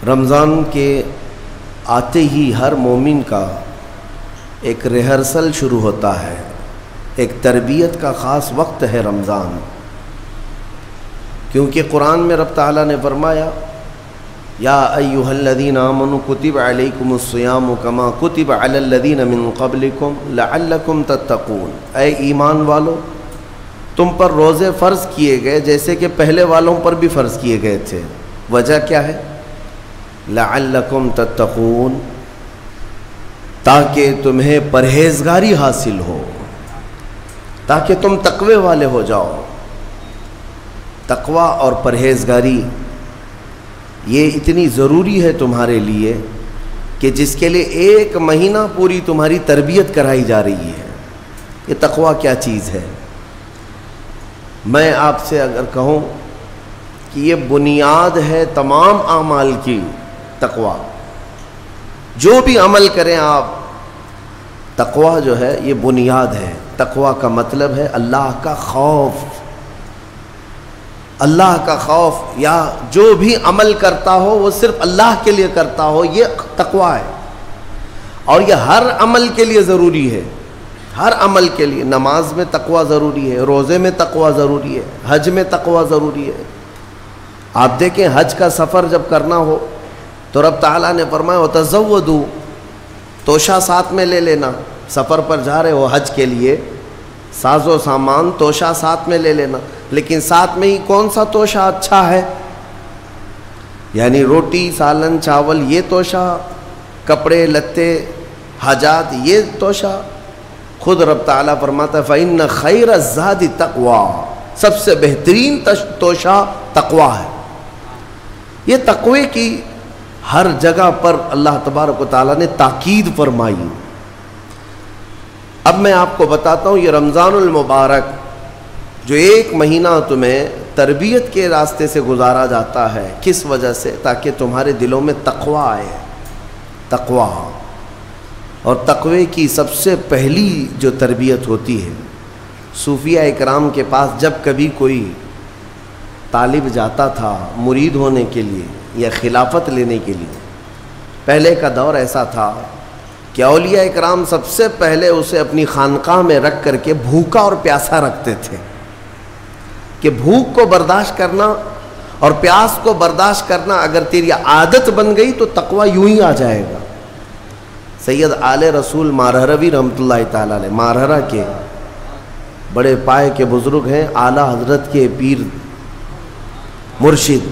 رمضان کے آتے ہی ہر مومن کا ایک ریہرسل شروع ہوتا ہے، ایک تربیت کا خاص وقت ہے رمضان، کیونکہ قرآن میں رب تعالیٰ نے فرمایا یا ایھا الذین آمنوا کتب علیکم الصیام کما کتب علی الذین من قبلکم لعلکم تتقون، اے ایمان والو تم پر روزے فرض کیے گئے جیسے کہ پہلے والوں پر بھی فرض کیے گئے تھے۔ وجہ کیا ہے؟ لعلکم تتقون، تاکہ تمہیں پرہیزگاری حاصل ہو، تاکہ تم تقوی والے ہو جاؤ۔ تقوی اور پرہیزگاری یہ اتنی ضروری ہے تمہارے لیے کہ جس کے لیے 1 مہینہ پوری تمہاری تربیت کرائی جا رہی ہے۔ یہ تقوی کیا چیز ہے؟ میں آپ سے اگر کہوں کہ یہ بنیاد ہے تمام اعمال کی، تقوی جو بھی عمل کریں آپ، تقوی جو ہے یہ بنیاد ہے۔ تقوی کا مطلب ہے اللہ کا خوف، اللہ کا خوف، یا جو بھی عمل کرتا ہو وہ صرف اللہ کے لیے کرتا ہو، یہ تقوی ہے۔ اور یہ ہر عمل کے لیے ضروری ہے، ہر عمل کے لیے۔ نماز میں تقوی ضروری ہے، روزے میں تقوی ضروری ہے، حج میں تقوی ضروری ہے۔ آپ دیکھیں حج کا سفر جب کرنا ہو تو رب تعالیٰ نے فرمایا وَتَزَوَّدُوا، توشہ ساتھ میں لے لینا۔ سفر پر جا رہے ہو حج کے لیے، ساز و سامان توشہ ساتھ میں لے لینا، لیکن ساتھ میں ہی کون سا توشہ اچھا ہے؟ یعنی روٹی، سالن، چاول یہ توشہ، کپڑے لتے، حاجات یہ توشہ؟ خود رب تعالیٰ فرماتا ہے فَإِنَّ خَيْرَ الزَّادِ تَقْوَى، سب سے بہترین توشہ تقوی ہے۔ یہ تقوی کی ہر جگہ پر اللہ تبارک و تعالیٰ نے تاکید فرمائی۔ اب میں آپ کو بتاتا ہوں یہ رمضان المبارک جو 1 مہینہ تمہیں تربیت کے راستے سے گزارا جاتا ہے، کس وجہ سے؟ تاکہ تمہارے دلوں میں تقوی آئے، تقوی۔ اور تقوی کی سب سے پہلی جو تربیت ہوتی ہے، صوفیہ اکرام کے پاس جب کبھی کوئی طالب جاتا تھا مرید ہونے کے لیے یا خلافت لینے کے لیے، پہلے کا دور ایسا تھا کہ اولیاء اکرام سب سے پہلے اسے اپنی خانقاہ میں رکھ کر کے بھوکا اور پیاسا رکھتے تھے، کہ بھوک کو برداشت کرنا اور پیاس کو برداشت کرنا اگر تیری عادت بن گئی تو تقوی یوں ہی آ جائے گا۔ سید آل رسول مارہروی رحمۃ اللہ تعالیٰ علیہ، مارہرہ کے بڑے پائے کے بزرگ ہیں، اعلیٰ حضرت کے پیر مرشد،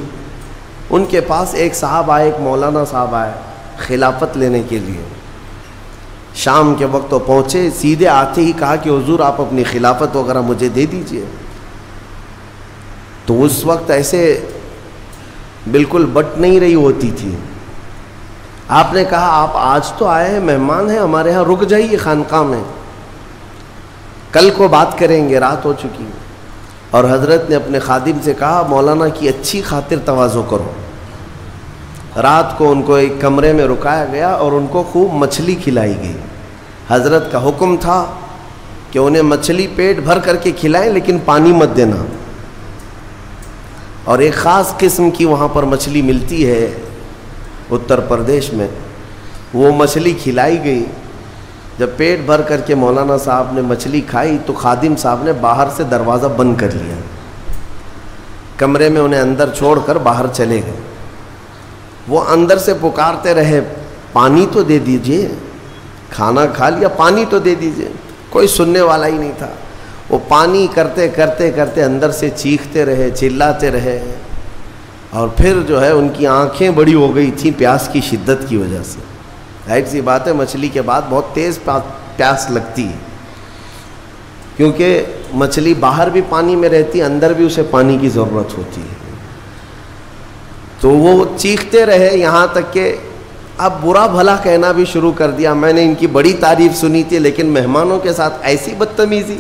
ان کے پاس ایک صاحب آئے، ایک مولانا صاحب آئے خلافت لینے کے لیے۔ شام کے وقت وہ پہنچے، سیدھے آتے ہی کہا کہ حضور آپ اپنی خلافت وغیرہ مجھے دے دیجئے۔ تو اس وقت ایسے بالکل بٹ نہیں رہی ہوتی تھی۔ آپ نے کہا آپ آج تو آئے ہیں، مہمان ہیں ہمارے ہاں، رک جائیے خانقاہ میں، کل کو بات کریں گے، رات ہو چکی۔ اور حضرت نے اپنے خادم سے کہا مولانا کی اچھی خاطر تواضع کرو۔ رات کو ان کو ایک کمرے میں رکایا گیا اور ان کو خوب مچھلی کھلائی گئی۔ حضرت کا حکم تھا کہ انہیں مچھلی پیٹ بھر کر کے کھلائیں لیکن پانی مت دینا۔ اور ایک خاص قسم کی وہاں پر مچھلی ملتی ہے اتر پردیش میں، وہ مچھلی کھلائی گئی۔ جب پیٹ بھر کر کے مولانا صاحب نے مچھلی کھائی تو خادم صاحب نے باہر سے دروازہ بند کر لیا، کمرے میں انہیں اندر چھوڑ کر باہر چلے گئے۔ وہ اندر سے پکارتے رہے پانی تو دے دیجئے، کھانا کھا لیا پانی تو دے دیجئے، کوئی سننے والا ہی نہیں تھا۔ وہ پانی کرتے کرتے کرتے اندر سے چیختے رہے، چلاتے رہے، اور پھر جو ہے ان کی آنکھیں بڑی ہو گئی تھیں پیاس کی شدت کی وجہ سے۔ ظاہر سی بات ہے مچھلی کے بعد بہت تیز پیاس لگتی ہے، کیونکہ مچھلی باہر بھی پانی میں رہتی ہے، اندر بھی اسے پانی کی ضرورت ہوتی ہے۔ تو وہ چیختے رہے یہاں تک کہ اب برا بھلا کہنا بھی شروع کر دیا، میں نے ان کی بڑی تعریف سنی تھی لیکن مہمانوں کے ساتھ ایسی بدتمیزی،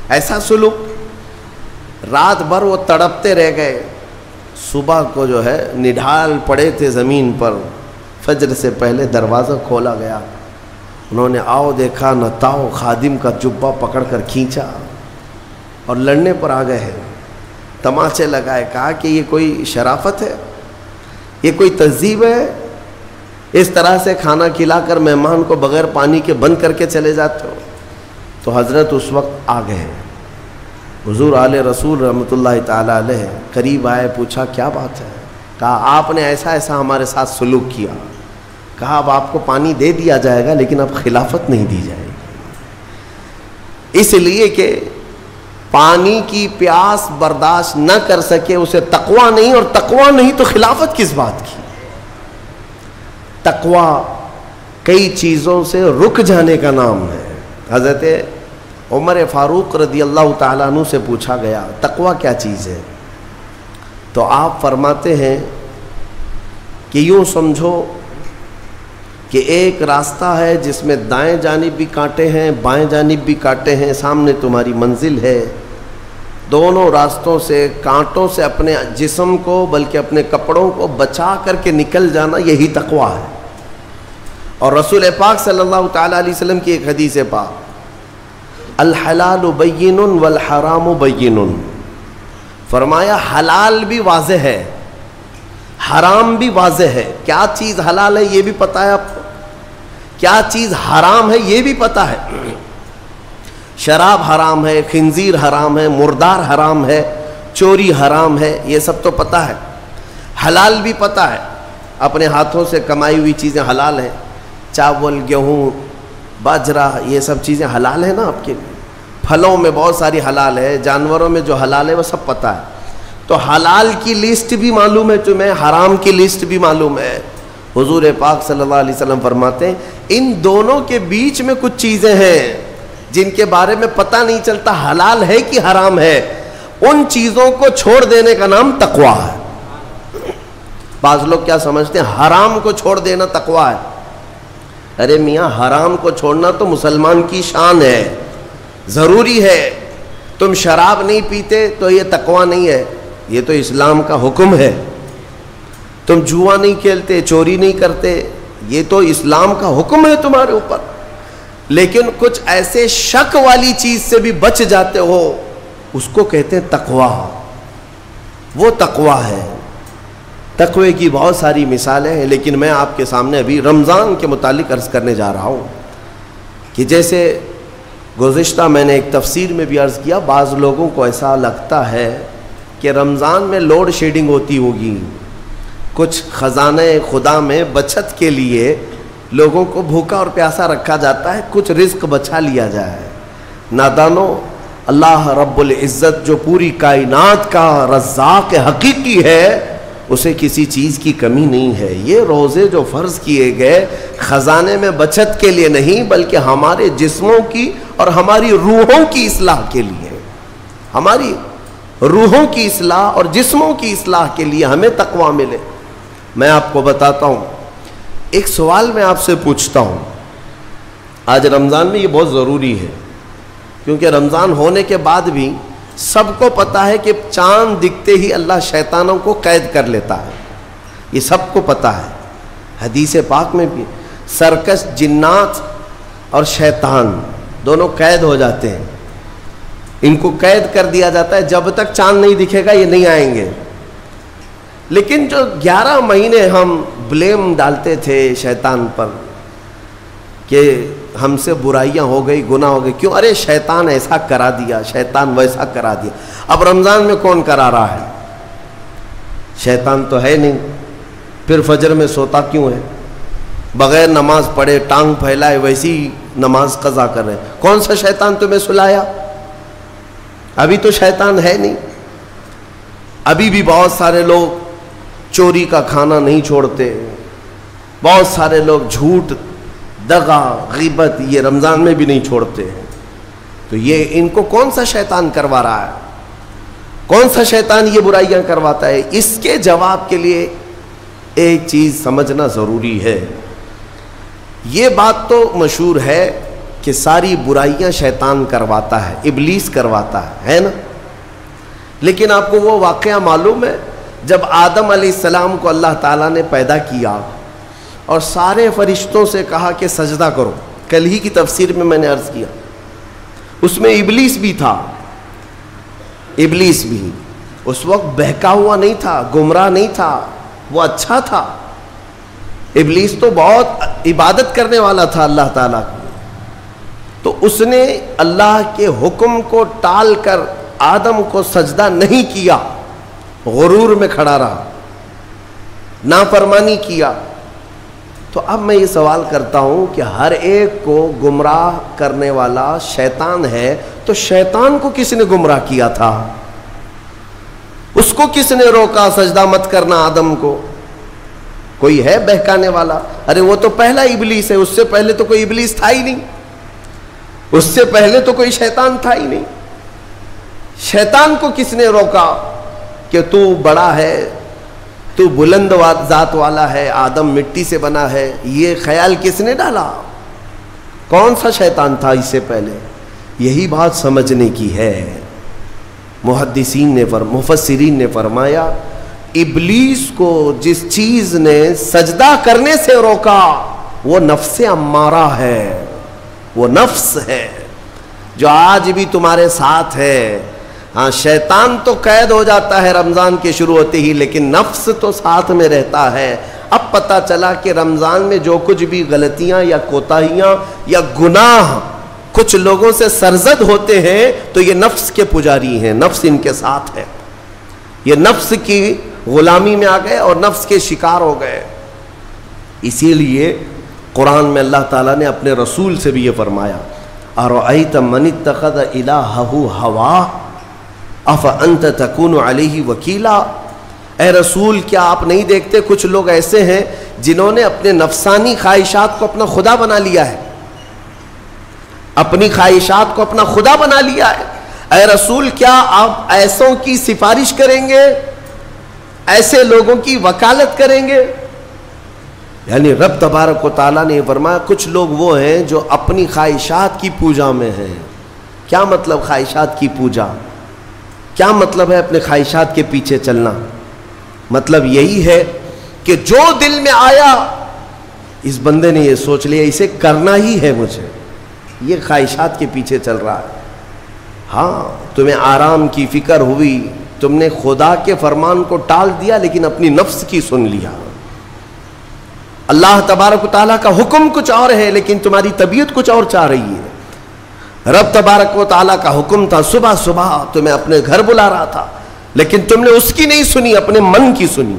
ایسا سلوک۔ رات بھر وہ تڑپتے رہ گئے، صبح کو جو ہے نڈھال پڑے تھے زمین پر، فجر سے پہلے دروازہ کھولا گیا، انہوں نے آؤ دیکھا نہ تاؤ، خادم کا جبہ پکڑ کر کھینچا اور لڑنے پر آ گئے ہیں، تماچے لگائے، کہا کہ یہ کوئی شرافت ہے، یہ کوئی تہذیب ہے؟ اس طرح سے کھانا کھلا کر مہمان کو بغیر پانی کے بند کر کے چلے جاتے ہو؟ تو حضرت اس وقت آ گئے، حضور آل رسول رحمۃ اللہ تعالی علیہ قریب آئے، پوچھا کیا بات ہے؟ کہا آپ نے ایسا ایسا ہمارے ساتھ سلوک کیا، کہا اب آپ کو پانی دے دیا جائے گا لیکن اب خلافت نہیں دی جائے گی، اس لیے کہ پانی کی پیاس برداشت نہ کر سکے اسے تقویٰ نہیں، اور تقویٰ نہیں تو خلافت کس بات کی؟ تقویٰ کئی چیزوں سے رک جانے کا نام ہے۔ حضرت عمر فاروق رضی اللہ تعالیٰ عنہ سے پوچھا گیا تقویٰ کیا چیز ہے؟ تو آپ فرماتے ہیں کہ یوں سمجھو کہ ایک راستہ ہے جس میں دائیں جانب بھی کانٹے ہیں، بائیں جانب بھی کانٹے ہیں، سامنے تمہاری منزل ہے، دونوں راستوں سے کانٹوں سے اپنے جسم کو بلکہ اپنے کپڑوں کو بچا کر کے نکل جانا، یہی تقویٰ ہے۔ اور رسول پاک صلی اللہ تعالیٰ علیہ وسلم کی ایک حدیث پاک، الحلال بین والحرام بین، فرمایا حلال بھی واضح ہے، حرام بھی واضح ہے۔ کیا چیز حلال ہے یہ بھی پتہ ہے آپ کو، کیا چیز حرام ہے یہ بھی پتہ ہے۔ شراب حرام ہے، خنزیر حرام ہے، مردار حرام ہے، چوری حرام ہے، یہ سب تو پتہ ہے۔ حلال بھی پتہ ہے، اپنے ہاتھوں سے کمائی ہوئی چیزیں حلال ہیں، چاول، گیہوں، باجرہ، یہ سب چیزیں حلال ہیں نا آپ کے لیے۔ پھلوں میں بہت ساری حلال ہے، جانوروں میں جو حلال ہے وہ سب پتہ ہے۔ تو حلال کی لسٹ بھی معلوم ہے تمہیں، حرام کی لسٹ بھی معلوم ہے۔ حضور پاک صلی اللہ علیہ وسلم فرماتے ہیں ان دونوں کے بیچ میں کچھ چیزیں ہیں جن کے بارے میں پتہ نہیں چلتا حلال ہے کہ حرام ہے، ان چیزوں کو چھوڑ دینے کا نام تقویٰ ہے۔ بعض لوگ کیا سمجھتے ہیں حرام کو چھوڑ دینا تقویٰ ہے۔ ارے میاں، حرام کو چھوڑنا تو مسلمان کی شان ہے، ضروری ہے۔ تم شراب نہیں پیتے تو یہ تقویٰ نہیں ہے، یہ تو اسلام کا حکم ہے۔ تم جوا نہیں کھیلتے، چوری نہیں کرتے، یہ تو اسلام کا حکم ہے تمہارے اوپر۔ لیکن کچھ ایسے شک والی چیز سے بھی بچ جاتے ہو، اس کو کہتے ہیں تقویٰ، وہ تقویٰ ہے۔ تقوی کی بہت ساری مثالیں ہیں، لیکن میں آپ کے سامنے ابھی رمضان کے متعلق عرض کرنے جا رہا ہوں کہ جیسے گزشتہ میں نے ایک تفسیر میں بھی عرض کیا، بعض لوگوں کو ایسا لگتا ہے کہ رمضان میں لوڈ شیڈنگ ہوتی ہوگی، کچھ خزانہ خدا میں بچت کے لیے لوگوں کو بھوکا اور پیاسا رکھا جاتا ہے، کچھ رزق بچا لیا جائے۔ نادانو، اللہ رب العزت جو پوری کائنات کا رزاق حقیقی ہے، اسے کسی چیز کی کمی نہیں ہے۔ یہ روزے جو فرض کیے گئے خزانے میں بچت کے لیے نہیں، بلکہ ہمارے جسموں کی اور ہماری روحوں کی اصلاح کے لیے، ہماری روحوں کی اصلاح اور جسموں کی اصلاح کے لیے ہمیں تقویٰ ملے۔ میں آپ کو بتاتا ہوں، ایک سوال میں آپ سے پوچھتا ہوں، آج رمضان میں یہ بہت ضروری ہے، کیونکہ رمضان ہونے کے بعد بھی سب کو پتہ ہے کہ چاند دکھتے ہی اللہ شیطانوں کو قید کر لیتا ہے، یہ سب کو پتہ ہے۔ حدیث پاک میں بھی سرکش جنات اور شیطان دونوں قید ہو جاتے ہیں، ان کو قید کر دیا جاتا ہے، جب تک چاند نہیں دکھے گا یہ نہیں آئیں گے۔ لیکن جو 11 مہینے ہم بلیم ڈالتے تھے شیطان پر کہ ہم سے برائیاں ہو گئی، گناہ ہو گئی، کیوں؟ ارے شیطان ایسا کرا دیا، شیطان ویسا کرا دیا۔ اب رمضان میں کون کرا رہا ہے؟ شیطان تو ہے نہیں، پھر فجر میں سوتا کیوں ہے؟ بغیر نماز پڑھے ٹانگ پھیلائے ویسی نماز قضا کر رہے، کون سا شیطان تمہیں سلایا؟ ابھی تو شیطان ہے نہیں۔ ابھی بھی بہت سارے لوگ چوری کا کھانا نہیں چھوڑتے، بہت سارے لوگ جھوٹ، دغا، غیبت یہ رمضان میں بھی نہیں چھوڑتے ہیں۔ تو یہ ان کو کون سا شیطان کروا رہا ہے؟ کون سا شیطان یہ برائیاں کرواتا ہے؟ اس کے جواب کے لیے ایک چیز سمجھنا ضروری ہے۔ یہ بات تو مشہور ہے کہ ساری برائیاں شیطان کرواتا ہے، ابلیس کرواتا ہے نا؟ لیکن آپ کو وہ واقعہ معلوم ہے جب آدم علیہ السلام کو اللہ تعالیٰ نے پیدا کیا اور سارے فرشتوں سے کہا کہ سجدہ کرو، کل ہی کی تفسیر میں نے عرض کیا، اس میں ابلیس بھی تھا۔ ابلیس بھی اس وقت بہکا ہوا نہیں تھا، گمراہ نہیں تھا، وہ اچھا تھا. ابلیس تو بہت عبادت کرنے والا تھا اللہ تعالیٰ کی, تو اس نے اللہ کے حکم کو ٹال کر آدم کو سجدہ نہیں کیا, غرور میں کھڑا رہا, نافرمانی کیا. تو اب میں یہ سوال کرتا ہوں کہ ہر ایک کو گمراہ کرنے والا شیطان ہے, تو شیطان کو کس نے گمراہ کیا تھا؟ اس کو کس نے روکا سجدہ مت کرنا آدم کو؟ کوئی ہے بہکانے والا؟ ارے وہ تو پہلا ابلیس ہے, اس سے پہلے تو کوئی ابلیس تھا ہی نہیں, اس سے پہلے تو کوئی شیطان تھا ہی نہیں. شیطان کو کس نے روکا کہ تو بڑا ہے, تو بلند ذات والا ہے, آدم مٹی سے بنا ہے؟ یہ خیال کس نے ڈالا؟ کون سا شیطان تھا اس سے پہلے؟ یہی بات سمجھنے کی ہے. محدثین نے مفسرین نے فرمایا ابلیس کو جس چیز نے سجدہ کرنے سے روکا وہ نفس امارہ ہے, وہ نفس ہے جو آج بھی تمہارے ساتھ ہے. ہاں شیطان تو قید ہو جاتا ہے رمضان کے شروع ہوتے ہی, لیکن نفس تو ساتھ میں رہتا ہے. اب پتہ چلا کہ رمضان میں جو کچھ بھی غلطیاں یا کوتاہیاں یا گناہ کچھ لوگوں سے سرزد ہوتے ہیں تو یہ نفس کے پجاری ہیں, نفس ان کے ساتھ ہے. یہ نفس کی غلامی میں آ گئے اور نفس کے شکار ہو گئے. اسی لیے قرآن میں اللہ تعالیٰ نے اپنے رسول سے بھی یہ فرمایا اَرَأَيْتَ مَنِ اتَّخَذَ إِلَٰهَهُ هَوَاهُ أَفَأَنْتَ تَكُونُ عَلَيْهِ وَكِيلًا. اے رسول کیا آپ نہیں دیکھتے کچھ لوگ ایسے ہیں جنہوں نے اپنے نفسانی خواہشات کو اپنا خدا بنا لیا ہے, اپنی خواہشات کو اپنا خدا بنا لیا ہے. اے رسول کیا آپ ایسوں کی سفارش کریں گے, ایسے لوگوں کی وکالت کریں گے؟ یعنی رب تبارک و تعالیٰ نے فرمایا کچھ لوگ وہ ہیں جو اپنی خواہشات کی پوجا میں ہیں. کیا مطلب خواہشات کی پوجا؟ کیا مطلب ہے اپنے خواہشات کے پیچھے چلنا؟ مطلب یہی ہے کہ جو دل میں آیا اس بندے نے یہ سوچ لیا اسے کرنا ہی ہے مجھے, یہ خواہشات کے پیچھے چل رہا ہے. ہاں تمہیں آرام کی فکر ہوئی, تم نے خدا کے فرمان کو ٹال دیا لیکن اپنی نفس کی سن لیا. اللہ تبارک و تعالیٰ کا حکم کچھ اور ہے لیکن تمہاری طبیعت کچھ اور چاہ رہی ہے. رب تبارک و تعالیٰ کا حکم تھا صبح صبح تمہیں اپنے گھر بلا رہا تھا لیکن تم نے اس کی نہیں سنی, اپنے من کی سنی,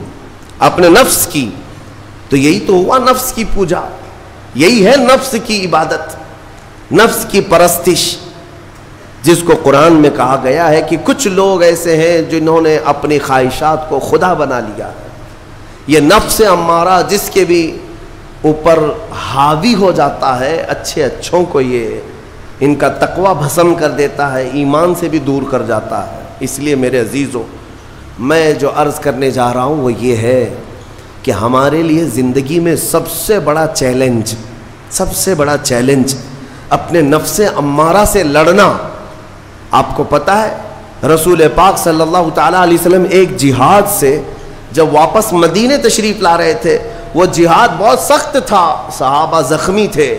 اپنے نفس کی. تو یہی تو ہوا نفس کی پوجا, یہی ہے نفس کی عبادت, نفس کی پرستش, جس کو قرآن میں کہا گیا ہے کہ کچھ لوگ ایسے ہیں جنہوں نے اپنی خواہشات کو خدا بنا لیا. یہ نفس امارہ جس کے بھی اوپر حاوی ہو جاتا ہے, اچھے اچھوں کو یہ ان کا تقوی بھسم کر دیتا ہے, ایمان سے بھی دور کر جاتا ہے. اس لیے میرے عزیزو میں جو عرض کرنے جا رہا ہوں وہ یہ ہے کہ ہمارے لیے زندگی میں سب سے بڑا چیلنج اپنے نفس امارہ سے لڑنا. آپ کو پتہ ہے رسول پاک صلی اللہ تعالیٰ علیہ وسلم ایک جہاد سے جب واپس مدینے تشریف لا رہے تھے, وہ جہاد بہت سخت تھا, صحابہ زخمی تھے,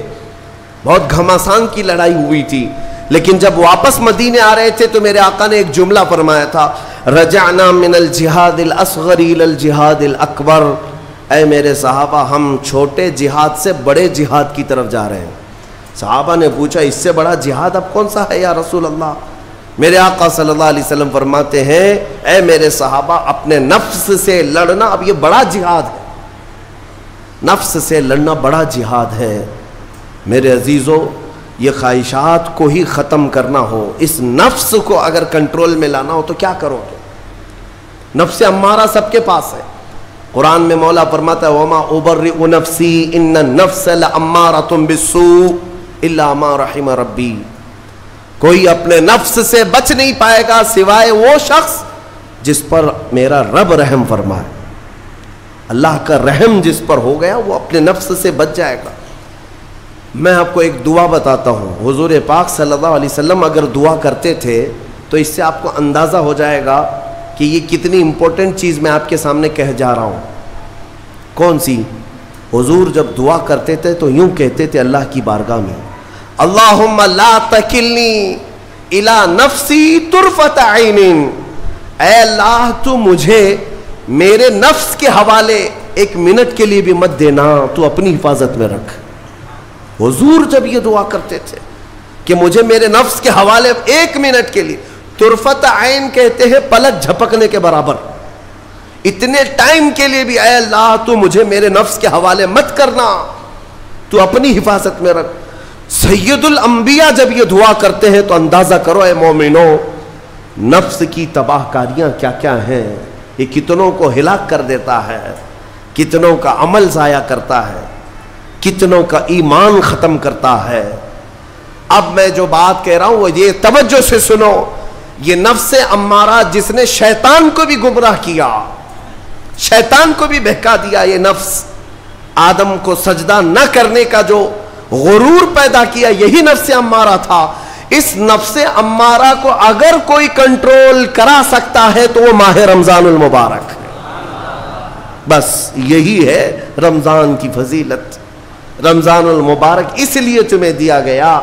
بہت گھماسان کی لڑائی ہوئی تھی, لیکن جب واپس مدینے آ رہے تھے تو میرے آقا نے ایک جملہ فرمایا تھا رجعنا من الجہاد الاصغر الى الجہاد الاکبر. اے میرے صحابہ ہم چھوٹے جہاد سے بڑے جہاد کی طرف جا رہے ہیں. صحابہ نے پوچھا اس سے بڑا جہاد اب کون سا ہے یا رسول اللہ؟ میرے آقا صلی اللہ علیہ وسلم فرماتے ہیں اے میرے صحابہ اپنے نفس سے لڑنا اب یہ بڑا جہاد ہے, نفس سے لڑنا بڑا جہاد ہے. میرے عزیزو یہ خواہشات کو ہی ختم کرنا ہو, اس نفس کو اگر کنٹرول میں لانا ہو تو کیا کرو گے؟ نفس امارہ سب کے پاس ہے. قرآن میں مولا فرماتا ہے وما ابرئ نفسی ان النفس لامارۃ بالسوء الا ما رحم ربی. کوئی اپنے نفس سے بچ نہیں پائے گا سوائے وہ شخص جس پر میرا رب رحم فرمائے. اللہ کا رحم جس پر ہو گیا وہ اپنے نفس سے بچ جائے گا. میں آپ کو ایک دعا بتاتا ہوں, حضور پاک صلی اللہ علیہ وسلم اگر دعا کرتے تھے تو اس سے آپ کو اندازہ ہو جائے گا کہ یہ کتنی امپورٹنٹ چیز میں آپ کے سامنے کہہ جا رہا ہوں. کون سی؟ حضور جب دعا کرتے تھے تو یوں کہتے تھے اللہ کی بارگاہ میں اللہم لا تکلنی الی نفسی طرفۃ عین. اے اللہ تو مجھے میرے نفس کے حوالے ایک منٹ کے لیے بھی مت دینا, تو اپنی حفاظت میں رکھ. حضور جب یہ دعا کرتے تھے کہ مجھے میرے نفس کے حوالے ایک منٹ کے لیے, طرفت عین کہتے ہیں پلک جھپکنے کے برابر, اتنے ٹائم کے لیے بھی اے اللہ تو مجھے میرے نفس کے حوالے مت کرنا, تو اپنی حفاظت میں رکھ. سید الانبیاء جب یہ دعا کرتے ہیں تو اندازہ کرو اے مومنو, نفس کی تباہ کاریاں کیا کیا ہیں, یہ کتنوں کو ہلاک کر دیتا ہے, کتنوں کا عمل ضائع کرتا ہے, کتنوں کا ایمان ختم کرتا ہے. اب میں جو بات کہہ رہا ہوں وہ یہ توجہ سے سنو, یہ نفس امارہ جس نے شیطان کو بھی گمراہ کیا, شیطان کو بھی بہکا دیا, یہ نفس آدم کو سجدہ نہ کرنے کا جو غرور پیدا کیا, یہی نفس امارہ تھا. اس نفس امارہ کو اگر کوئی کنٹرول کرا سکتا ہے تو وہ ماہ رمضان المبارک ہے. بس یہی ہے رمضان کی فضیلت. رمضان المبارک اس لیے تمہیں دیا گیا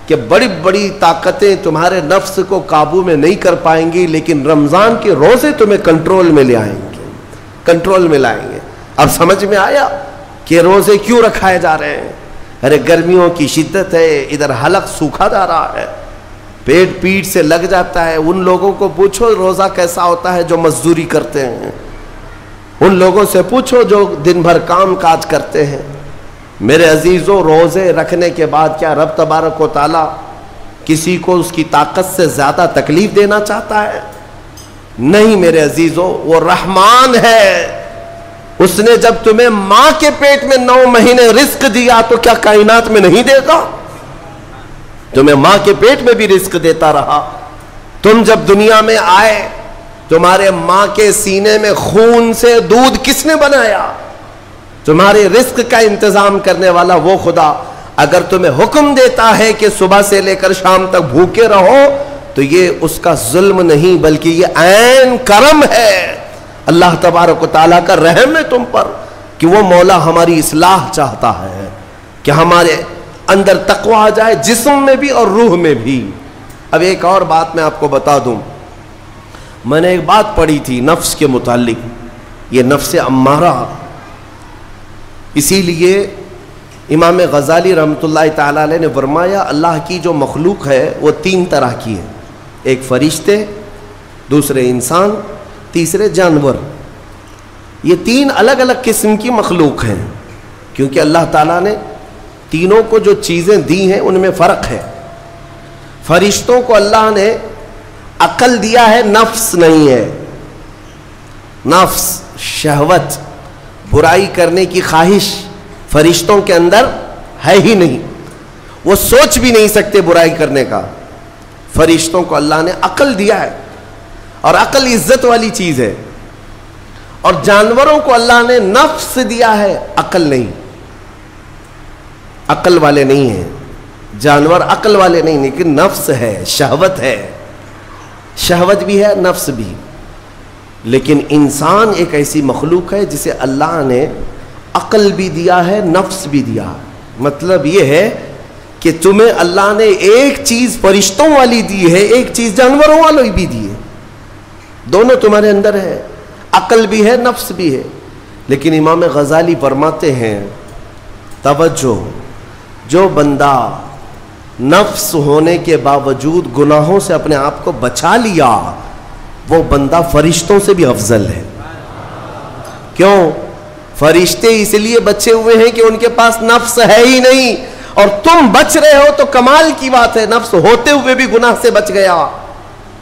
کہ بڑی بڑی طاقتیں تمہارے نفس کو قابو میں نہیں کر پائیں گی, لیکن رمضان کے روزے تمہیں کنٹرول میں لے آئیں گے, کنٹرول میں لائیں گے. اب سمجھ میں آیا کہ روزے کیوں رکھائے جا رہے ہیں؟ ارے گرمیوں کی شدت ہے, ادھر حلق سوکھا جا رہا ہے, پیٹ پیٹ سے لگ جاتا ہے. ان لوگوں کو پوچھو روزہ کیسا ہوتا ہے جو مزدوری کرتے ہیں, ان لوگوں سے پوچھو جو دن بھر کام کاج کرتے ہیں. میرے عزیزوں, روزے رکھنے کے بعد کیا رب تبارک و تعالیٰ کسی کو اس کی طاقت سے زیادہ تکلیف دینا چاہتا ہے؟ نہیں میرے عزیزوں, وہ رحمان ہے. اس نے جب تمہیں ماں کے پیٹ میں 9 مہینے رزق دیا تو کیا کائنات میں نہیں دے گا؟ تمہیں ماں کے پیٹ میں بھی رزق دیتا رہا. تم جب دنیا میں آئے, تمہارے ماں کے سینے میں خون سے دودھ کس نے بنایا؟ تمہارے رزق کا انتظام کرنے والا وہ خدا. اگر تمہیں حکم دیتا ہے کہ صبح سے لے کر شام تک بھوکے رہو, تو یہ اس کا ظلم نہیں بلکہ یہ عین کرم ہے. اللہ تبارک و تعالیٰ کا رحم ہے تم پر کہ وہ مولا ہماری اصلاح چاہتا ہے کہ ہمارے اندر تقوی آ جائے, جسم میں بھی اور روح میں بھی. اب ایک اور بات میں آپ کو بتا دوں, میں نے ایک بات پڑھی تھی نفس کے متعلق, یہ نفس امارہ. اسی لیے امام غزالی رحمۃ اللہ تعالیٰ علیہ نے فرمایا اللہ کی جو مخلوق ہے وہ 3 طرح کی ہے, ایک فرشتے, دوسرے انسان, تیسرے جانور. یہ 3 الگ الگ قسم کی مخلوق ہیں, کیونکہ اللہ تعالیٰ نے تینوں کو جو چیزیں دی ہیں ان میں فرق ہے. فرشتوں کو اللہ نے عقل دیا ہے, نفس نہیں ہے. نفس, شہوت, برائی کرنے کی خواہش فرشتوں کے اندر ہے ہی نہیں, وہ سوچ بھی نہیں سکتے برائی کرنے کا. فرشتوں کو اللہ نے عقل دیا ہے, اور عقل عزت والی چیز ہے. اور جانوروں کو اللہ نے نفس دیا ہے, عقل نہیں. عقل والے نہیں ہیں جانور, عقل والے نہیں, لیکن نفس ہے, شہوت ہے. شہوت بھی ہے, نفس بھی. لیکن انسان ایک ایسی مخلوق ہے جسے اللہ نے عقل بھی دیا ہے, نفس بھی دیا. مطلب یہ ہے کہ تمہیں اللہ نے ایک چیز فرشتوں والی دی ہے, ایک چیز جانوروں والی بھی دی ہے. دونوں تمہارے اندر ہے, عقل بھی ہے, نفس بھی ہے. لیکن امام غزالی فرماتے ہیں توجہ, جو بندہ نفس ہونے کے باوجود گناہوں سے اپنے آپ کو بچا لیا, وہ بندہ فرشتوں سے بھی افضل ہے. کیوں؟ فرشتے اس لیے بچے ہوئے ہیں کہ ان کے پاس نفس ہے ہی نہیں, اور تم بچ رہے ہو تو کمال کی بات ہے. نفس ہوتے ہوئے بھی گناہ سے بچ گیا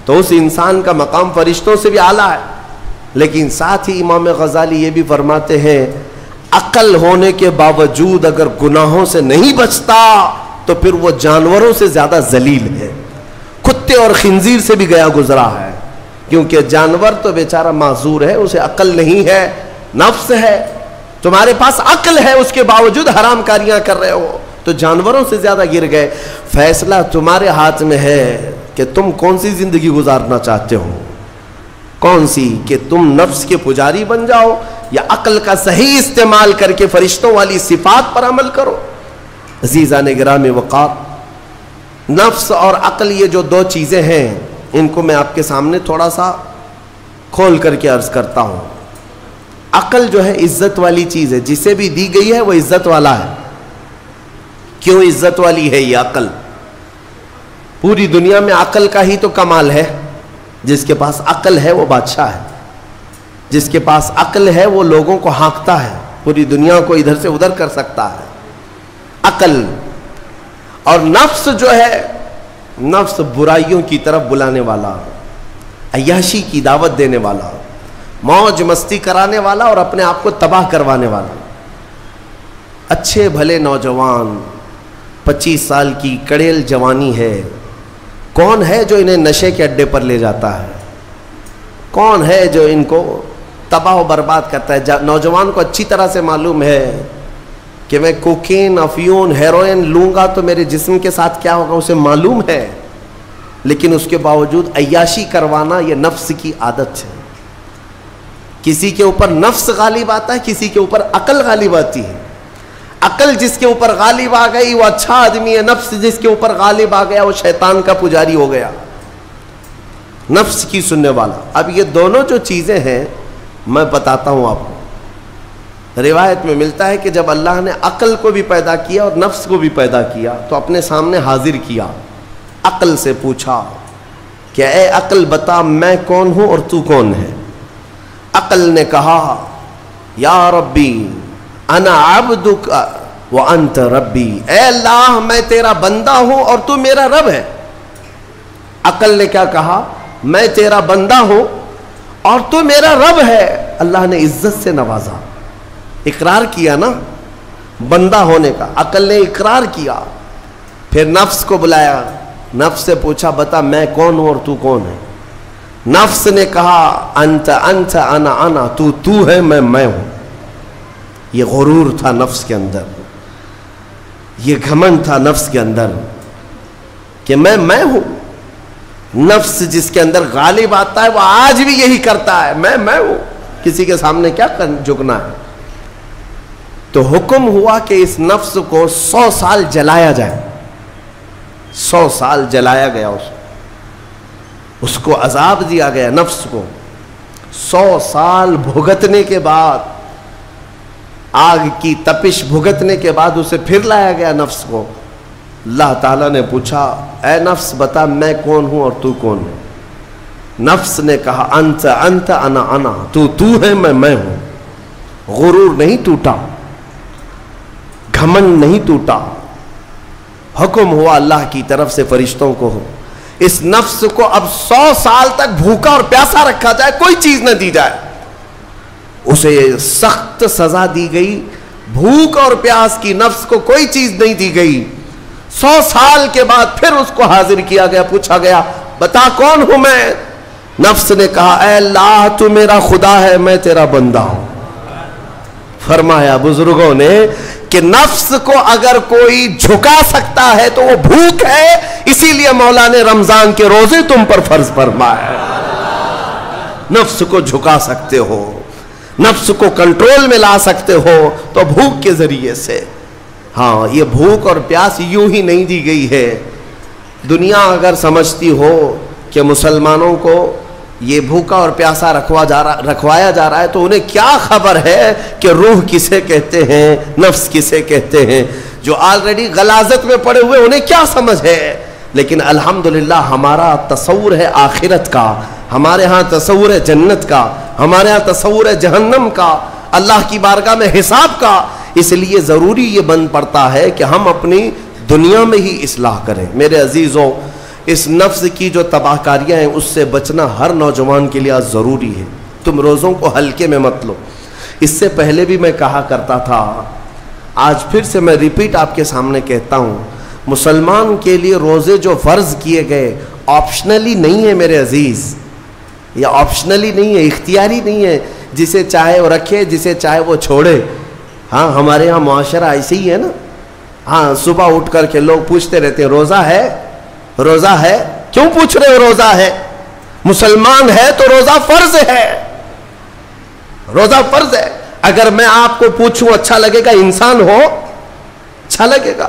تو اس انسان کا مقام فرشتوں سے بھی اعلیٰ ہے. لیکن ساتھ ہی امام غزالی یہ بھی فرماتے ہیں عقل ہونے کے باوجود اگر گناہوں سے نہیں بچتا تو پھر وہ جانوروں سے زیادہ ذلیل ہے, کتے اور خنزیر سے بھی گیا گزرا ہے. کیونکہ جانور تو بیچارہ معذور ہے, اسے عقل نہیں ہے, نفس ہے. تمہارے پاس عقل ہے, اس کے باوجود حرام کاریاں کر رہے ہو تو جانوروں سے زیادہ گر گئے. فیصلہ تمہارے ہاتھ میں ہے کہ تم کون سی زندگی گزارنا چاہتے ہو, کون سی, کہ تم نفس کے پجاری بن جاؤ یا عقل کا صحیح استعمال کر کے فرشتوں والی صفات پر عمل کرو. عزیزان گرامی وقار, نفس اور عقل یہ جو 2 چیزیں ہیں ان کو میں آپ کے سامنے تھوڑا سا کھول کر کے عرض کرتا ہوں. عقل جو ہے عزت والی چیز ہے، جسے بھی دی گئی ہے وہ عزت والا ہے۔ کیوں عزت والی ہے یہ عقل؟ پوری دنیا میں عقل کا ہی تو کمال ہے۔ جس کے پاس عقل ہے وہ بادشاہ ہے، جس کے پاس عقل ہے وہ لوگوں کو ہانکتا ہے، پوری دنیا کو ادھر سے ادھر کر سکتا ہے۔ عقل اور نفس جو ہے، نفس برائیوں کی طرف بلانے والا، عیاشی کی دعوت دینے والا، موج مستی کرانے والا اور اپنے آپ کو تباہ کروانے والا۔ اچھے بھلے نوجوان، 25 سال کی کڑیل جوانی ہے، کون ہے جو انہیں نشے کے اڈے پر لے جاتا ہے؟ کون ہے جو ان کو تباہ و برباد کرتا ہے؟ نوجوان کو اچھی طرح سے معلوم ہے کہ میں کوکین، افیون، ہیروئن لوں گا تو میرے جسم کے ساتھ کیا ہوگا، اسے معلوم ہے، لیکن اس کے باوجود عیاشی کروانا یہ نفس کی عادت ہے۔ کسی کے اوپر نفس غالب آتا ہے، کسی کے اوپر عقل غالب آتی ہے۔ عقل جس کے اوپر غالب آ گئی وہ اچھا آدمی ہے، نفس جس کے اوپر غالب آ گیا وہ شیطان کا پجاری ہو گیا، نفس کی سننے والا۔ اب یہ دونوں جو چیزیں ہیں میں بتاتا ہوں آپ کو۔ روایت میں ملتا ہے کہ جب اللہ نے عقل کو بھی پیدا کیا اور نفس کو بھی پیدا کیا تو اپنے سامنے حاضر کیا، عقل سے پوچھا کہ اے عقل بتا میں کون ہوں اور تو کون ہے؟ عقل نے کہا یا ربی انا عبدک وانت ربی، اے اللہ میں تیرا بندہ ہوں اور تو میرا رب ہے۔ عقل نے کیا کہا؟ میں تیرا بندہ ہوں اور تو میرا رب ہے۔ اللہ نے عزت سے نوازا، اقرار کیا نا بندہ ہونے کا، عقل نے اقرار کیا۔ پھر نفس کو بلایا، نفس سے پوچھا بتا میں کون ہوں اور تو کون ہے؟ نفس نے کہا انت انت انا انا، تو ہے میں ہوں۔ یہ غرور تھا نفس کے اندر، یہ گھمنڈ تھا نفس کے اندر کہ میں ہوں۔ نفس جس کے اندر غالب آتا ہے وہ آج بھی یہی کرتا ہے، میں ہوں، کسی کے سامنے کیا جھکنا ہے۔ تو حکم ہوا کہ اس نفس کو 100 سال جلایا جائے۔ 100 سال جلایا گیا، اس کو عذاب دیا گیا نفس کو۔ 100 سال بھگتنے کے بعد، آگ کی تپش بھگتنے کے بعد اسے پھر لایا گیا نفس کو۔ اللہ تعالیٰ نے پوچھا اے نفس بتا میں کون ہوں اور تو کون ہے؟ نفس نے کہا انت انت انا انا، تو ہے میں ہوں۔ غرور نہیں ٹوٹا، گھمنڈ نہیں ٹوٹا۔ حکم ہوا اللہ کی طرف سے فرشتوں کو، اس نفس کو اب 100 سال تک بھوکا اور پیاسا رکھا جائے، کوئی چیز نہ دی جائے۔ اسے سخت سزا دی گئی، بھوک اور پیاس کی نفس کو کوئی چیز نہیں دی گئی۔ 100 سال کے بعد پھر اس کو حاضر کیا گیا، پوچھا گیا بتا کون ہوں میں؟ نفس نے کہا اے اللہ تو میرا خدا ہے، میں تیرا بندہ ہوں۔ فرمایا بزرگوں نے کہ نفس کو اگر کوئی جھکا سکتا ہے تو وہ بھوک ہے، اسی لیے مولا نے رمضان کے روزے تم پر فرض فرمایا۔ نفس کو جھکا سکتے ہو، نفس کو کنٹرول میں لا سکتے ہو تو بھوک کے ذریعے سے۔ ہاں یہ بھوک اور پیاس یوں ہی نہیں دی گئی ہے۔ دنیا اگر سمجھتی ہو کہ مسلمانوں کو یہ بھوکا اور پیاسا رکھوایا جا رہا ہے تو انہیں کیا خبر ہے کہ روح کسے کہتے ہیں، نفس کسے کہتے ہیں؟ جو آلریڈی غلاظت میں پڑے ہوئے انہیں کیا سمجھ ہے؟ لیکن الحمدللہ ہمارا تصور ہے آخرت کا، ہمارے ہاں تصور ہے جنت کا، ہمارے ہاں تصور ہے جہنم کا، اللہ کی بارگاہ میں حساب کا۔ اس لیے ضروری یہ بن پڑتا ہے کہ ہم اپنی دنیا میں ہی اصلاح کریں۔ میرے عزیزوں، اس نفس کی جو تباہ کاریاں ہیں اس سے بچنا ہر نوجوان کے لیے ضروری ہے۔ تم روزوں کو ہلکے میں مت لو۔ اس سے پہلے بھی میں کہا کرتا تھا، آج پھر سے میں ریپیٹ آپ کے سامنے کہتا ہوں، مسلمان کے لیے روزے جو فرض کیے گئے آپشنلی نہیں ہے میرے عزیز، یہ آپشنلی نہیں ہے، اختیاری نہیں ہے، جسے چاہے وہ رکھے جسے چاہے وہ چھوڑے۔ ہاں ہمارے ہاں معاشرہ ایسے ہی ہے نا، ہاں صبح اٹھ کر کے لوگ پوچھتے رہتے ہیں روزہ ہے، روزہ ہے؟ کیوں پوچھ رہے ہو روزہ ہے؟ مسلمان ہے تو روزہ فرض ہے، روزہ فرض ہے۔ اگر میں آپ کو پوچھوں اچھا لگے گا؟ انسان ہو اچھا لگے گا،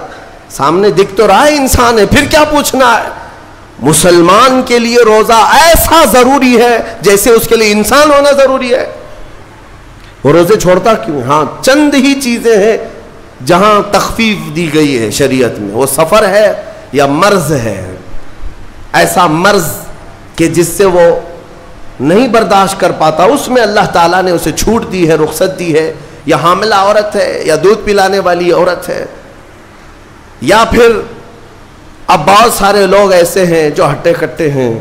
سامنے دکھ تو رہا ہے انسان ہے، پھر کیا پوچھنا ہے؟ مسلمان کے لیے روزہ ایسا ضروری ہے جیسے اس کے لیے انسان ہونا ضروری ہے۔ وہ روزے چھوڑتا کیوں؟ ہاں چند ہی چیزیں ہیں جہاں تخفیف دی گئی ہے شریعت میں، وہ سفر ہے یا مرض ہے، ایسا مرض کہ جس سے وہ نہیں برداشت کر پاتا، اس میں اللہ تعالیٰ نے اسے چھوٹ دی ہے، رخصت دی ہے، یا حاملہ عورت ہے، یا دودھ پلانے والی عورت ہے، یا پھر اب بہت سارے لوگ ایسے ہیں جو ہٹے کٹے ہیں،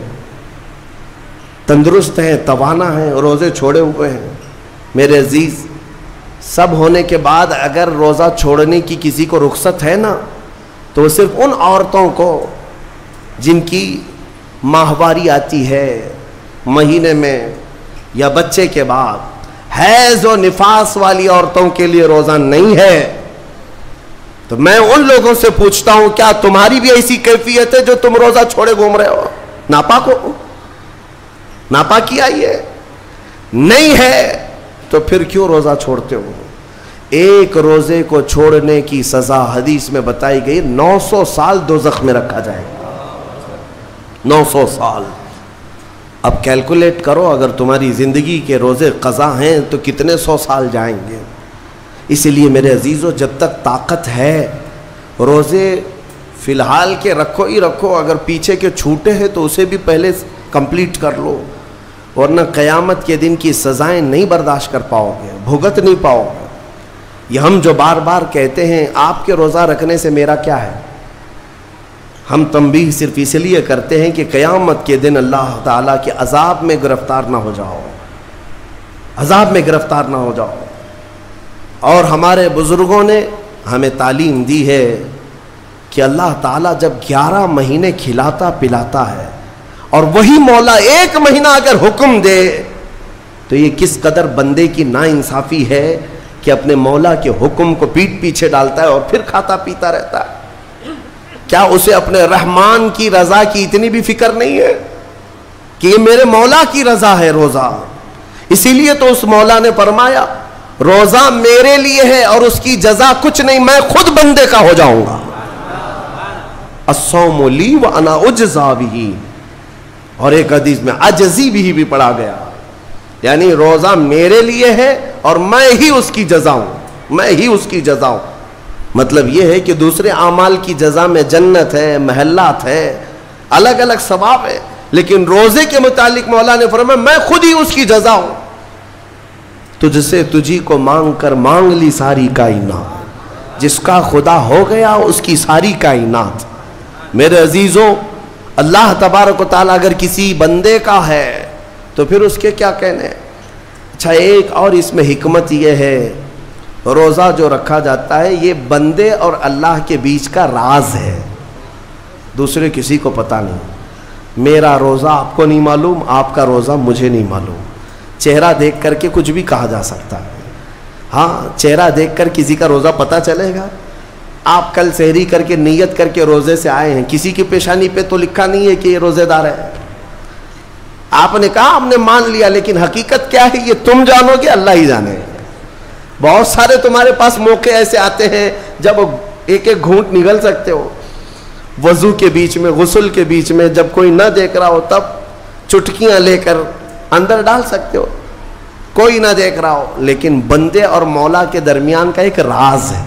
تندرست ہیں، توانا ہیں، روزے چھوڑے ہوئے ہیں۔ میرے عزیز، سب ہونے کے بعد اگر روزہ چھوڑنے کی کسی کو رخصت ہے نا، تو وہ صرف ان عورتوں کو جن کی ماہواری آتی ہے مہینے میں یا بچے کے بعد، حیض و نفاس والی عورتوں کے لیے روزہ نہیں ہے۔ تو میں ان لوگوں سے پوچھتا ہوں، کیا تمہاری بھی ایسی کیفیت ہے جو تم روزہ چھوڑے گھوم رہے ہو؟ ناپاک ہو؟ ناپاکی آئی ہے؟ نہیں ہے تو پھر کیوں روزہ چھوڑتے ہو؟ ایک روزے کو چھوڑنے کی سزا حدیث میں بتائی گئی 900 سال دوزخ میں رکھا جائے گا۔ 900 سال۔ اب کیلکولیٹ کرو، اگر تمہاری زندگی کے روزے قضا ہیں تو کتنے 100 سال جائیں گے۔ اسی لیے میرے عزیزو، جب تک طاقت ہے روزے فی الحال کے رکھو ہی رکھو، اگر پیچھے کے چھوٹے ہیں تو اسے بھی پہلے کمپلیٹ کر لو، ورنہ قیامت کے دن کی سزائیں نہیں برداشت کر پاؤ گے، بھگت نہیں پاؤ گے۔ یہ ہم جو بار بار کہتے ہیں آپ کے روزہ رکھنے سے میرا کیا ہے، ہم تنبیہ صرف اس لیے کرتے ہیں کہ قیامت کے دن اللہ تعالیٰ کے عذاب میں گرفتار نہ ہو جاؤ، عذاب میں گرفتار نہ ہو جاؤ۔ اور ہمارے بزرگوں نے ہمیں تعلیم دی ہے کہ اللہ تعالیٰ جب 11 مہینے کھلاتا پلاتا ہے، اور وہی مولا 1 مہینہ اگر حکم دے تو یہ کس قدر بندے کی ناانصافی ہے کہ اپنے مولا کے حکم کو پیٹ پیچھے ڈالتا ہے اور پھر کھاتا پیتا رہتا ہے۔ کیا اسے اپنے رحمان کی رضا کی اتنی بھی فکر نہیں ہے کہ یہ میرے مولا کی رضا ہے روزہ؟ اسی لیے تو اس مولا نے فرمایا روزہ میرے لیے ہے اور اس کی جزا کچھ نہیں، میں خود بندے کا ہو جاؤں گا۔ الصوم لی وانا اجزا بہ، اور ایک حدیث میں عجزی بھی پڑھا گیا، یعنی روزہ میرے لیے ہے اور میں ہی اس کی جزا ہوں، میں ہی اس کی جزا ہوں۔ مطلب یہ ہے کہ دوسرے اعمال کی جزا میں جنت ہے، محلات ہے، الگ الگ ثواب ہے، لیکن روزے کے متعلق مولا نے فرمایا میں خود ہی اس کی جزا ہوں۔ تجھ سے تجھی کو مانگ کر مانگ لی ساری کائنات، جس کا خدا ہو گیا اس کی ساری کائنات۔ میرے عزیزوں، اللہ تبارک و تعالیٰ اگر کسی بندے کا ہے تو پھر اس کے کیا کہنے۔ اچھا، ایک اور اس میں حکمت یہ ہے، روزہ جو رکھا جاتا ہے یہ بندے اور اللہ کے بیچ کا راز ہے، دوسرے کسی کو پتہ نہیں۔ میرا روزہ آپ کو نہیں معلوم، آپ کا روزہ مجھے نہیں معلوم۔ چہرہ دیکھ کر کے کچھ بھی کہا جا سکتا ہے، ہاں چہرہ دیکھ کر کسی کا روزہ پتہ چلے گا۔ آپ کل سحری کر کے نیت کر کے روزے سے آئے ہیں، کسی کی پیشانی پہ تو لکھا نہیں ہے کہ یہ روزے دار ہے، آپ نے کہا ہم نے مان لیا، لیکن حقیقت کیا ہے یہ تم جانو گے، اللہ ہی جانے۔ بہت سارے تمہارے پاس موقع ایسے آتے ہیں جب ایک ایک گھونٹ نگل سکتے ہو، وضو کے بیچ میں، غسل کے بیچ میں، جب کوئی نہ دیکھ رہا ہو تب چٹکیاں لے کر اندر ڈال سکتے ہو، کوئی نہ دیکھ رہا ہو۔ لیکن بندے اور مولا کے درمیان کا ایک راز ہے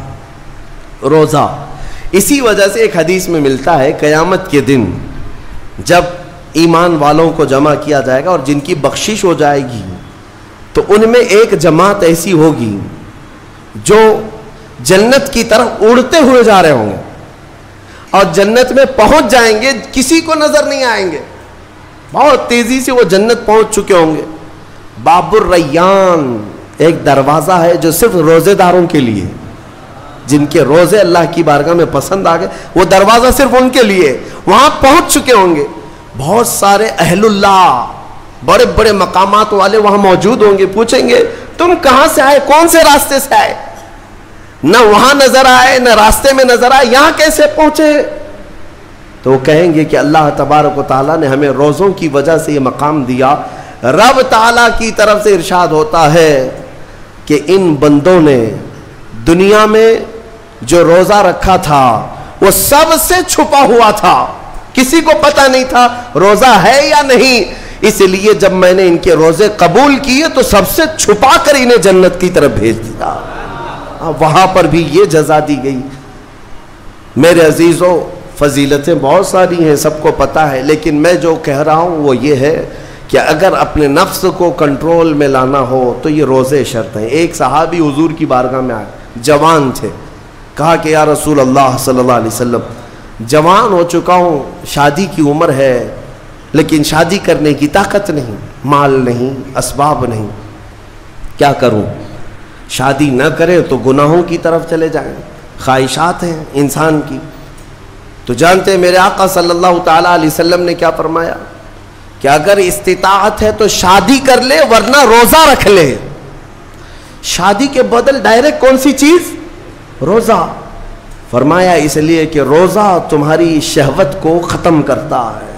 روزہ۔ اسی وجہ سے ایک حدیث میں ملتا ہے قیامت کے دن جب ایمان والوں کو جمع کیا جائے گا اور جن کی بخشش ہو جائے گی تو ان میں ایک جماعت ایسی ہوگی جو جنت کی طرف اڑتے ہوئے جا رہے ہوں گے اور جنت میں پہنچ جائیں گے، کسی کو نظر نہیں آئیں گے، بہت تیزی سے وہ جنت پہنچ چکے ہوں گے۔ باب الریان ایک دروازہ ہے جو صرف روزے داروں کے لیے، جن کے روزے اللہ کی بارگاہ میں پسند آ گئے، وہ دروازہ صرف ان کے لیے، وہاں پہنچ چکے ہوں گے۔ بہت سارے اہل اللہ، بڑے بڑے مقامات والے وہاں موجود ہوں گے، پوچھیں گے تم کہاں سے آئے، کون سے راستے سے آئے؟ نہ وہاں نظر آئے نہ راستے میں نظر آئے، یہاں کیسے پہنچے؟ تو وہ کہیں گے کہ اللہ تبارک و تعالیٰ نے ہمیں روزوں کی وجہ سے یہ مقام دیا۔ رب تعالیٰ کی طرف سے ارشاد ہوتا ہے کہ ان بندوں نے دنیا میں جو روزہ رکھا تھا وہ سب سے چھپا ہوا تھا، کسی کو پتہ نہیں تھا روزہ ہے یا نہیں، اس لیے جب میں نے ان کے روزے قبول کیے تو سب سے چھپا کر انہیں جنت کی طرف بھیج دیا، وہاں پر بھی یہ جزا دی گئی۔ میرے عزیزوں، فضیلتیں بہت ساری ہیں، سب کو پتہ ہے، لیکن میں جو کہہ رہا ہوں وہ یہ ہے کہ اگر اپنے نفس کو کنٹرول میں لانا ہو تو یہ روزے شرط ہیں۔ ایک صحابی حضور کی بارگاہ میں آئے، جوان تھے، کہا کہ یا رسول اللہ صلی اللہ علیہ وسلم، جوان ہو چکا ہوں، شادی کی عمر ہے، لیکن شادی کرنے کی طاقت نہیں، مال نہیں، اسباب نہیں، کیا کروں؟ شادی نہ کرے تو گناہوں کی طرف چلے جائیں، خواہشات ہیں انسان کی۔ تو جانتے ہیں میرے آقا صلی اللہ تعالیٰ علیہ وسلم نے کیا فرمایا کہ اگر استطاعت ہے تو شادی کر لے، ورنہ روزہ رکھ لے۔ شادی کے بدل ڈائریکٹ کون سی چیز؟ روزہ۔ فرمایا اس لیے کہ روزہ تمہاری شہوت کو ختم کرتا ہے،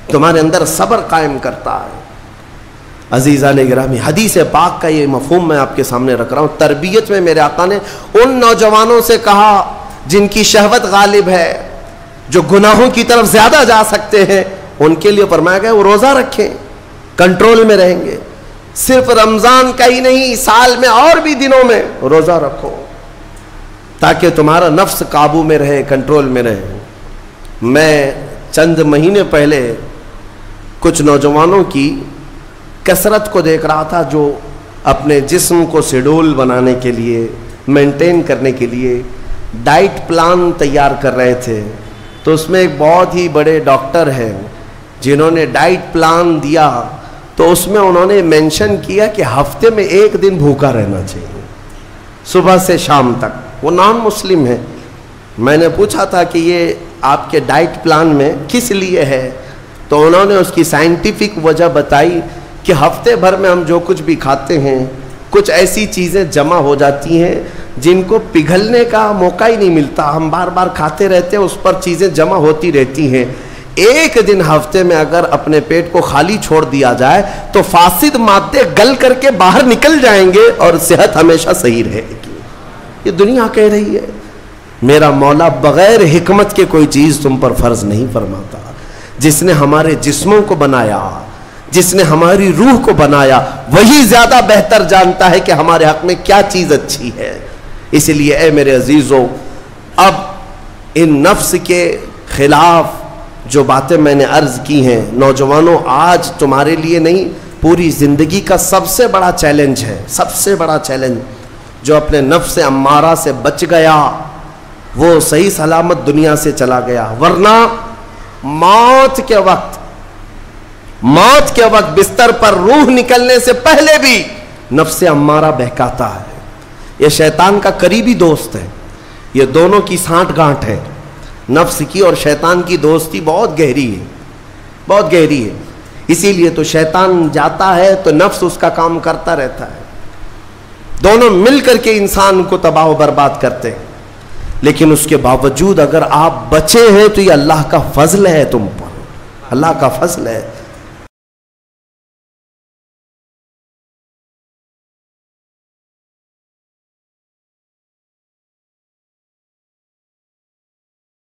تمہارے اندر صبر قائم کرتا ہے۔ عزیزان گرامی، حدیث پاک کا یہ مفہوم میں آپ کے سامنے رکھ رہا ہوں۔ تربیت میں میرے آقا نے ان نوجوانوں سے کہا جن کی شہوت غالب ہے، جو گناہوں کی طرف زیادہ جا سکتے ہیں، ان کے لیے فرمایا گیا وہ روزہ رکھیں، کنٹرول میں رہیں گے۔ صرف رمضان کا ہی نہیں، سال میں اور بھی دنوں میں روزہ رکھو تاکہ تمہارا نفس قابو میں رہے، کنٹرول میں رہے۔ میں چند مہینے پہلے کچھ نوجوانوں کی کثرت کو دیکھ رہا تھا جو اپنے جسم کو شیڈول بنانے کے لیے، مینٹین کرنے کے لیے ڈائٹ پلان تیار کر رہے تھے۔ تو اس میں ایک بہت ہی بڑے ڈاکٹر ہیں جنہوں نے ڈائٹ پلان دیا، تو اس میں انہوں نے مینشن کیا کہ ہفتے میں ایک دن بھوکا رہنا چاہیے، صبح سے شام تک۔ وہ نان مسلم ہے۔ میں نے پوچھا تھا کہ یہ آپ کے ڈائٹ پلان میں کس لیے ہے؟ تو انہوں نے اس کی سائنٹیفک وجہ بتائی کہ ہفتے بھر میں ہم جو کچھ بھی کھاتے ہیں، کچھ ایسی چیزیں جمع ہو جاتی ہیں جن کو پگھلنے کا موقع ہی نہیں ملتا، ہم بار بار کھاتے رہتے ہیں، اس پر چیزیں جمع ہوتی رہتی ہیں۔ ایک دن ہفتے میں اگر اپنے پیٹ کو خالی چھوڑ دیا جائے تو فاسد مادے گل کر کے باہر نکل جائیں گے اور صحت ہمیشہ صحیح رہے گی۔ یہ دنیا کہہ رہی ہے۔ میرا مولا بغیر حکمت کے کوئی چیز تم پر فرض نہیں فرماتا۔ جس نے ہمارے جسموں کو بنایا، جس نے ہماری روح کو بنایا، وہی زیادہ بہتر جانتا ہے کہ ہمارے حق میں کیا چیز اچھی ہے۔ اس لیے اے میرے عزیزوں، اب ان نفس کے خلاف جو باتیں میں نے عرض کی ہیں، نوجوانوں، آج تمہارے لیے نہیں، پوری زندگی کا سب سے بڑا چیلنج ہے، سب سے بڑا چیلنج۔ جو اپنے نفس امارہ سے بچ گیا وہ صحیح سلامت دنیا سے چلا گیا، ورنہ موت کے وقت بستر پر روح نکلنے سے پہلے بھی نفس امارہ بہکاتا ہے۔ یہ شیطان کا قریبی دوست ہے، یہ دونوں کی سانٹھ گانٹھ ہے۔ نفس کی اور شیطان کی دوستی بہت گہری ہے، بہت گہری ہے۔ اسی لیے تو شیطان جاتا ہے تو نفس اس کا کام کرتا رہتا ہے، دونوں مل کر کے انسان کو تباہ و برباد کرتے ہیں۔ لیکن اس کے باوجود اگر آپ بچے ہیں تو یہ اللہ کا فضل ہے تم پر، اللہ کا فضل ہے۔